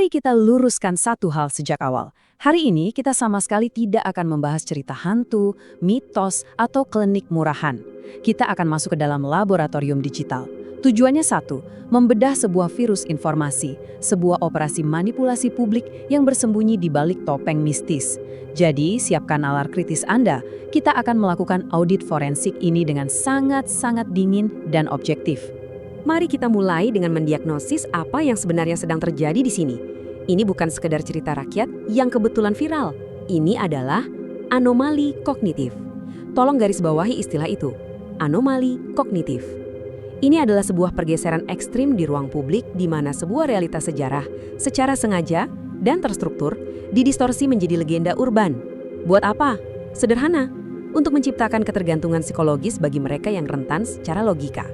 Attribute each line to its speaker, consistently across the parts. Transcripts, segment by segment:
Speaker 1: Mari kita luruskan satu hal sejak awal. Hari ini kita sama sekali tidak akan membahas cerita hantu, mitos, atau klinik murahan. Kita akan masuk ke dalam laboratorium digital. Tujuannya satu, membedah sebuah virus informasi, sebuah operasi manipulasi publik yang bersembunyi di balik topeng mistis. Jadi, siapkan nalar kritis Anda. Kita akan melakukan audit forensik ini dengan sangat-sangat dingin dan objektif.
Speaker 2: Mari kita mulai dengan mendiagnosis apa yang sebenarnya sedang terjadi di sini. Ini bukan sekedar cerita rakyat yang kebetulan viral. Ini adalah anomali kognitif. Tolong garis bawahi istilah itu, anomali kognitif. Ini adalah sebuah pergeseran ekstrim di ruang publik di mana sebuah realitas sejarah secara sengaja dan terstruktur didistorsi menjadi legenda urban. Buat apa? Sederhana, untuk menciptakan ketergantungan psikologis bagi mereka yang rentan secara logika.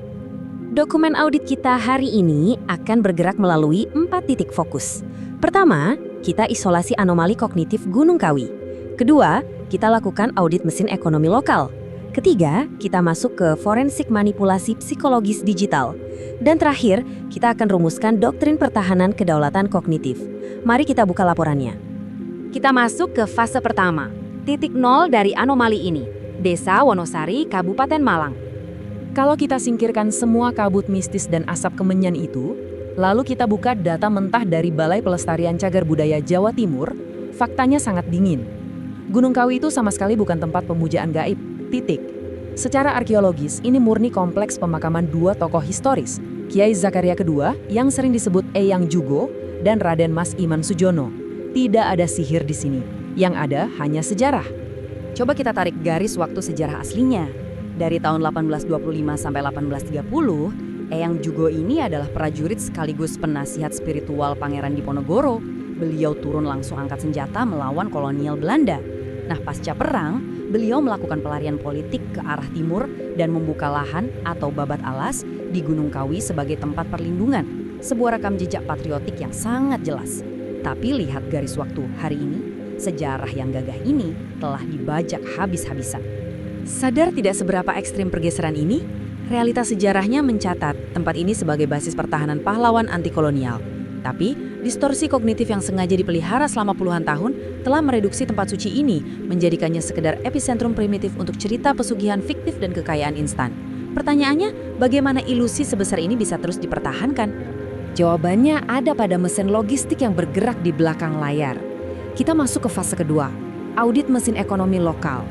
Speaker 2: Dokumen audit kita hari ini akan bergerak melalui 4 titik fokus. Pertama, kita isolasi anomali kognitif Gunung Kawi. Kedua, kita lakukan audit mesin ekonomi lokal. Ketiga, kita masuk ke forensik manipulasi psikologis digital. Dan terakhir, kita akan rumuskan doktrin pertahanan kedaulatan kognitif. Mari kita buka laporannya. Kita masuk ke fase pertama, titik nol dari anomali ini, Desa Wonosari, Kabupaten Malang.
Speaker 1: Kalau kita singkirkan semua kabut mistis dan asap kemenyan itu, lalu kita buka data mentah dari Balai Pelestarian Cagar Budaya Jawa Timur, faktanya sangat dingin. Gunung Kawi itu sama sekali bukan tempat pemujaan gaib, titik. Secara arkeologis, ini murni kompleks pemakaman dua tokoh historis, Kiai Zakaria II yang sering disebut Eyang Jugo dan Raden Mas Iman Sujono. Tidak ada sihir di sini, yang ada hanya sejarah.
Speaker 2: Coba kita tarik garis waktu sejarah aslinya. Dari tahun 1825 sampai 1830, Eyang Jugo ini adalah prajurit sekaligus penasihat spiritual Pangeran Diponegoro. Beliau turun langsung angkat senjata melawan kolonial Belanda. Nah, pasca perang, beliau melakukan pelarian politik ke arah timur dan membuka lahan atau babat alas di Gunung Kawi sebagai tempat perlindungan. Sebuah rekam jejak patriotik yang sangat jelas. Tapi lihat garis waktu hari ini, sejarah yang gagah ini telah dibajak habis-habisan. Sadar tidak seberapa ekstrim pergeseran ini? Realitas sejarahnya mencatat tempat ini sebagai basis pertahanan pahlawan anti-kolonial. Tapi, distorsi kognitif yang sengaja dipelihara selama puluhan tahun telah mereduksi tempat suci ini, menjadikannya sekedar epicentrum primitif untuk cerita pesugihan fiktif dan kekayaan instan. Pertanyaannya, bagaimana ilusi sebesar ini bisa terus dipertahankan? Jawabannya ada pada mesin logistik yang bergerak di belakang layar. Kita masuk ke fase kedua, audit mesin ekonomi lokal.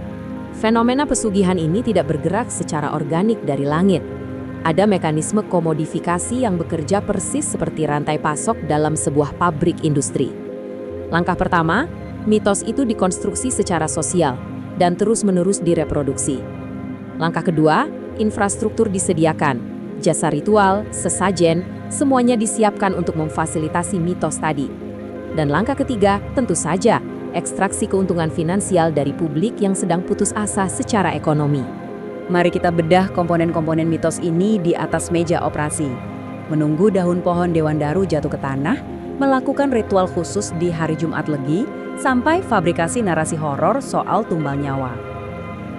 Speaker 2: Fenomena pesugihan ini tidak bergerak secara organik dari langit. Ada mekanisme komodifikasi yang bekerja persis seperti rantai pasok dalam sebuah pabrik industri. Langkah pertama, mitos itu dikonstruksi secara sosial dan terus-menerus direproduksi. Langkah kedua, infrastruktur disediakan. Jasa ritual, sesajen, semuanya disiapkan untuk memfasilitasi mitos tadi. Dan langkah ketiga, tentu saja, ekstraksi keuntungan finansial dari publik yang sedang putus asa secara ekonomi. Mari kita bedah komponen-komponen mitos ini di atas meja operasi. Menunggu daun pohon Dewan Daru jatuh ke tanah, melakukan ritual khusus di hari Jumat Legi, sampai fabrikasi narasi horor soal tumbal nyawa.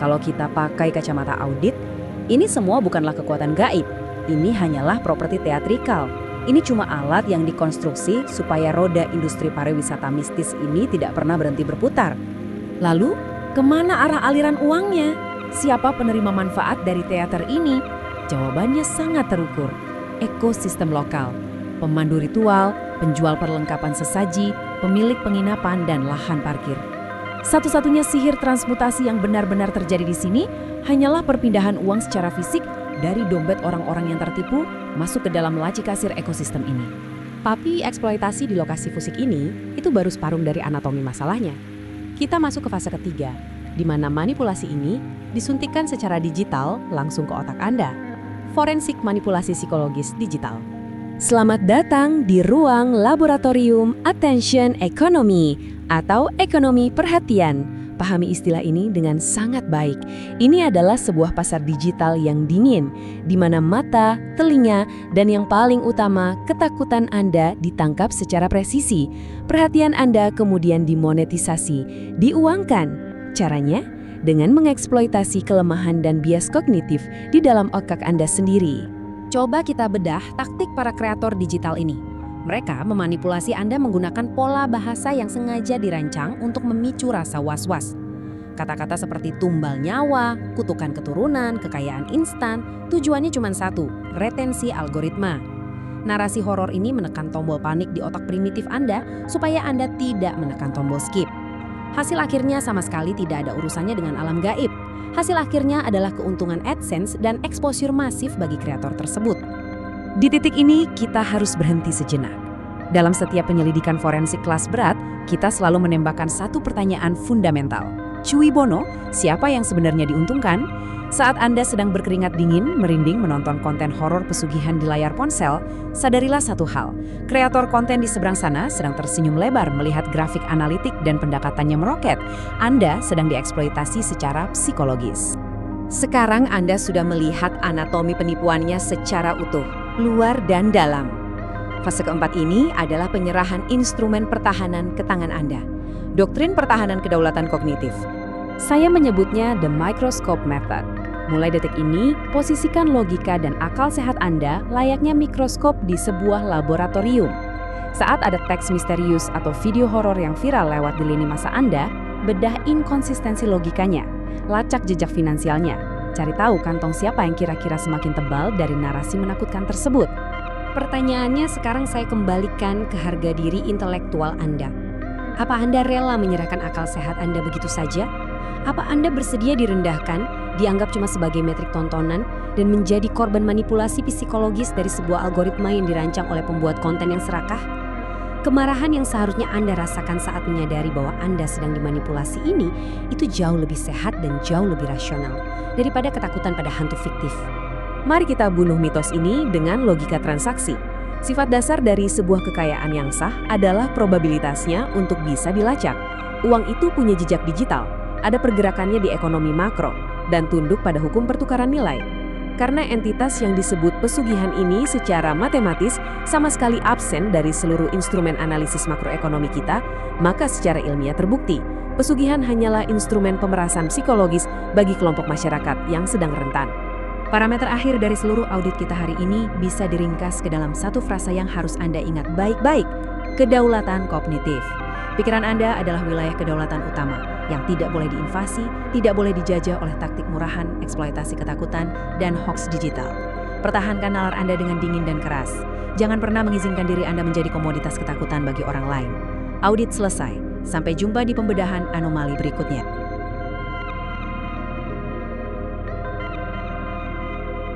Speaker 2: Kalau kita pakai kacamata audit, ini semua bukanlah kekuatan gaib. Ini hanyalah properti teatrikal. Ini cuma alat yang dikonstruksi supaya roda industri pariwisata mistis ini tidak pernah berhenti berputar. Lalu, kemana arah aliran uangnya? Siapa penerima manfaat dari teater ini? Jawabannya sangat terukur. Ekosistem lokal, pemandu ritual, penjual perlengkapan sesaji, pemilik penginapan, dan lahan parkir. Satu-satunya sihir transmutasi yang benar-benar terjadi di sini hanyalah perpindahan uang secara fisik dari dompet orang-orang yang tertipu masuk ke dalam laci kasir ekosistem ini. Tapi eksploitasi di lokasi fisik ini itu baru separuh dari anatomi masalahnya. Kita masuk ke fase ketiga, di mana manipulasi ini disuntikkan secara digital langsung ke otak Anda. Forensik manipulasi psikologis digital. Selamat datang di ruang laboratorium Attention Economy atau ekonomi perhatian. Pahami istilah ini dengan sangat baik. Ini adalah sebuah pasar digital yang dingin, di mana mata, telinga, dan yang paling utama, ketakutan Anda ditangkap secara presisi. Perhatian Anda kemudian dimonetisasi, diuangkan. Caranya? Dengan mengeksploitasi kelemahan dan bias kognitif di dalam otak Anda sendiri. Coba kita bedah taktik para kreator digital ini. Mereka memanipulasi Anda menggunakan pola bahasa yang sengaja dirancang untuk memicu rasa was-was. Kata-kata seperti tumbal nyawa, kutukan keturunan, kekayaan instan, tujuannya cuma satu, retensi algoritma. Narasi horor ini menekan tombol panik di otak primitif Anda supaya Anda tidak menekan tombol skip. Hasil akhirnya sama sekali tidak ada urusannya dengan alam gaib. Hasil akhirnya adalah keuntungan AdSense dan eksposur masif bagi kreator tersebut.
Speaker 1: Di titik ini, kita harus berhenti sejenak. Dalam setiap penyelidikan forensik kelas berat, kita selalu menembakkan satu pertanyaan fundamental. Cui bono, siapa yang sebenarnya diuntungkan? Saat Anda sedang berkeringat dingin, merinding menonton konten horor pesugihan di layar ponsel, sadarilah satu hal. Kreator konten di seberang sana sedang tersenyum lebar melihat grafik analitik dan pendekatannya meroket. Anda sedang dieksploitasi secara psikologis. Sekarang Anda sudah melihat anatomi penipuannya secara utuh, luar dan dalam. Fase keempat ini adalah penyerahan instrumen pertahanan ke tangan Anda. Doktrin pertahanan kedaulatan kognitif. Saya menyebutnya the microscope method. Mulai detik ini, posisikan logika dan akal sehat Anda layaknya mikroskop di sebuah laboratorium. Saat ada teks misterius atau video horor yang viral lewat di lini masa Anda, bedah inkonsistensi logikanya, lacak jejak finansialnya, cari tahu kantong siapa yang kira-kira semakin tebal dari narasi menakutkan tersebut. Pertanyaannya sekarang saya kembalikan ke harga diri intelektual Anda. Apa Anda rela menyerahkan akal sehat Anda begitu saja? Apa Anda bersedia direndahkan, dianggap cuma sebagai metrik tontonan, dan menjadi korban manipulasi psikologis dari sebuah algoritma yang dirancang oleh pembuat konten yang serakah? Kemarahan yang seharusnya Anda rasakan saat menyadari bahwa Anda sedang dimanipulasi ini, itu jauh lebih sehat dan jauh lebih rasional daripada ketakutan pada hantu fiktif. Mari kita bunuh mitos ini dengan logika transaksi. Sifat dasar dari sebuah kekayaan yang sah adalah probabilitasnya untuk bisa dilacak. Uang itu punya jejak digital, ada pergerakannya di ekonomi makro, dan tunduk pada hukum pertukaran nilai. Karena entitas yang disebut pesugihan ini secara matematis sama sekali absen dari seluruh instrumen analisis makroekonomi kita, maka secara ilmiah terbukti, pesugihan hanyalah instrumen pemerasan psikologis bagi kelompok masyarakat yang sedang rentan. Parameter akhir dari seluruh audit kita hari ini bisa diringkas ke dalam satu frasa yang harus Anda ingat baik-baik, kedaulatan kognitif. Pikiran Anda adalah wilayah kedaulatan utama yang tidak boleh diinvasi, tidak boleh dijajah oleh taktik murahan, eksploitasi ketakutan, dan hoax digital. Pertahankan nalar Anda dengan dingin dan keras. Jangan pernah mengizinkan diri Anda menjadi komoditas ketakutan bagi orang lain. Audit selesai. Sampai jumpa di pembedahan anomali berikutnya.